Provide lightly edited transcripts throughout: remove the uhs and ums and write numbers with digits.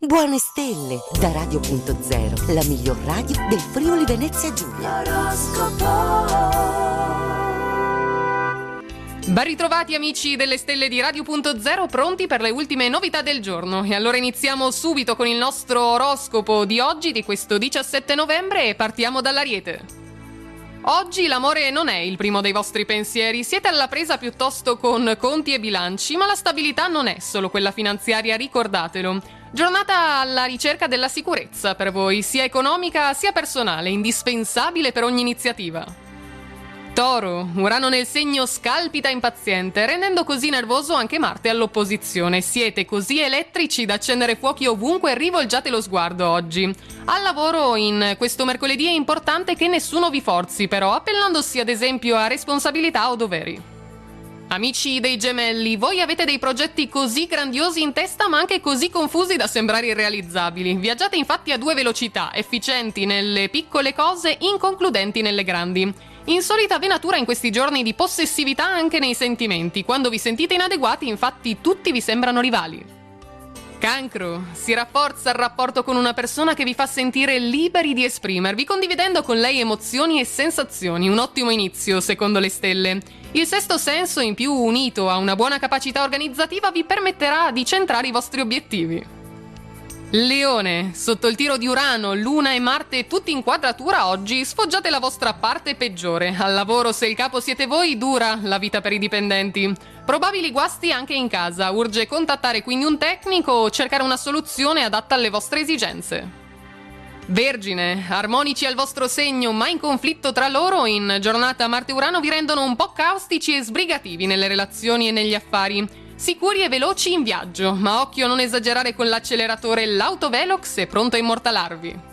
Buone stelle da Radio.0, la miglior radio del Friuli Venezia Giulia. Ben ritrovati amici delle stelle di Radio.0, pronti per le ultime novità del giorno. E allora iniziamo subito con il nostro oroscopo di oggi, di questo 17 novembre, e partiamo dall'Ariete. Oggi l'amore non è il primo dei vostri pensieri, siete alla presa piuttosto con conti e bilanci, ma la stabilità non è solo quella finanziaria, ricordatelo. Giornata alla ricerca della sicurezza per voi, sia economica sia personale, indispensabile per ogni iniziativa. Toro, Urano nel segno scalpita impaziente, rendendo così nervoso anche Marte all'opposizione. Siete così elettrici da accendere fuochi ovunque e rivolgiate lo sguardo oggi. Al lavoro in questo mercoledì è importante che nessuno vi forzi, però, appellandosi ad esempio a responsabilità o doveri. Amici dei Gemelli, voi avete dei progetti così grandiosi in testa ma anche così confusi da sembrare irrealizzabili. Viaggiate infatti a due velocità, efficienti nelle piccole cose, inconcludenti nelle grandi. Insolita venatura in questi giorni di possessività anche nei sentimenti. Quando vi sentite inadeguati, infatti, tutti vi sembrano rivali. Cancro, si rafforza il rapporto con una persona che vi fa sentire liberi di esprimervi, condividendo con lei emozioni e sensazioni. Un ottimo inizio, secondo le stelle. Il sesto senso, in più unito a una buona capacità organizzativa, vi permetterà di centrare i vostri obiettivi. Leone, sotto il tiro di Urano, Luna e Marte tutti in quadratura oggi, sfoggiate la vostra parte peggiore. Al lavoro, se il capo siete voi, dura la vita per i dipendenti. Probabili guasti anche in casa, urge contattare quindi un tecnico o cercare una soluzione adatta alle vostre esigenze. Vergine, armonici al vostro segno ma in conflitto tra loro, in giornata Marte e Urano vi rendono un po' caustici e sbrigativi nelle relazioni e negli affari. Sicuri e veloci in viaggio, ma occhio a non esagerare con l'acceleratore, l'autovelox è pronto a immortalarvi.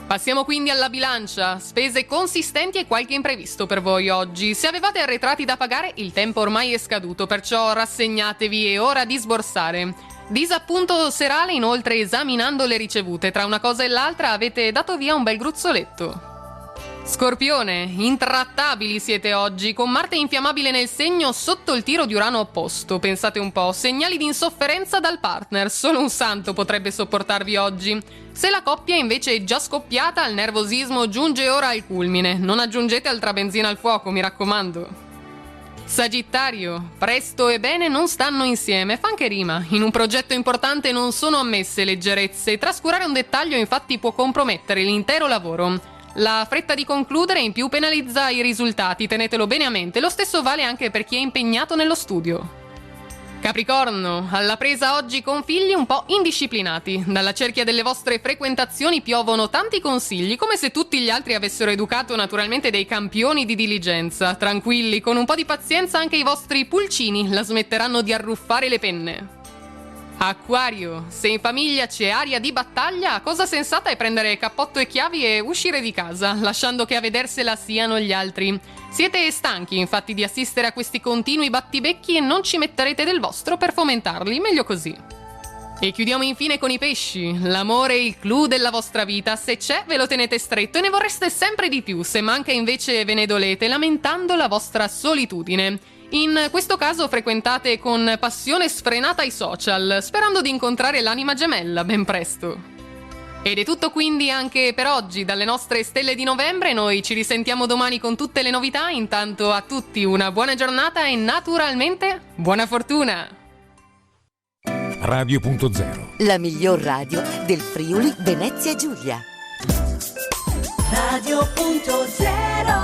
Passiamo quindi alla bilancia, spese consistenti e qualche imprevisto per voi oggi. Se avevate arretrati da pagare, il tempo ormai è scaduto, perciò rassegnatevi, è ora di sborsare. Disappunto serale inoltre esaminando le ricevute, tra una cosa e l'altra avete dato via un bel gruzzoletto. Scorpione, intrattabili siete oggi, con Marte infiammabile nel segno sotto il tiro di Urano opposto. Pensate un po', segnali di insofferenza dal partner, solo un santo potrebbe sopportarvi oggi. Se la coppia invece è già scoppiata, il nervosismo giunge ora al culmine. Non aggiungete altra benzina al fuoco, mi raccomando. Sagittario, presto e bene non stanno insieme, fa anche rima. In un progetto importante non sono ammesse leggerezze, trascurare un dettaglio infatti può compromettere l'intero lavoro. La fretta di concludere in più penalizza i risultati, tenetelo bene a mente, lo stesso vale anche per chi è impegnato nello studio. Capricorno, alla presa oggi con figli un po' indisciplinati. Dalla cerchia delle vostre frequentazioni piovono tanti consigli, come se tutti gli altri avessero educato naturalmente dei campioni di diligenza. Tranquilli, con un po' di pazienza anche i vostri pulcini la smetteranno di arruffare le penne. Acquario, se in famiglia c'è aria di battaglia, cosa sensata è prendere cappotto e chiavi e uscire di casa, lasciando che a vedersela siano gli altri. Siete stanchi infatti di assistere a questi continui battibecchi e non ci metterete del vostro per fomentarli, meglio così. E chiudiamo infine con i pesci. L'amore è il clou della vostra vita, se c'è ve lo tenete stretto e ne vorreste sempre di più, se manca invece ve ne dolete, lamentando la vostra solitudine. In questo caso frequentate con passione sfrenata i social, sperando di incontrare l'anima gemella ben presto. Ed è tutto quindi anche per oggi dalle nostre stelle di novembre, noi ci risentiamo domani con tutte le novità, intanto a tutti una buona giornata e naturalmente buona fortuna! Radio.0, la miglior radio del Friuli Venezia Giulia. Radio.0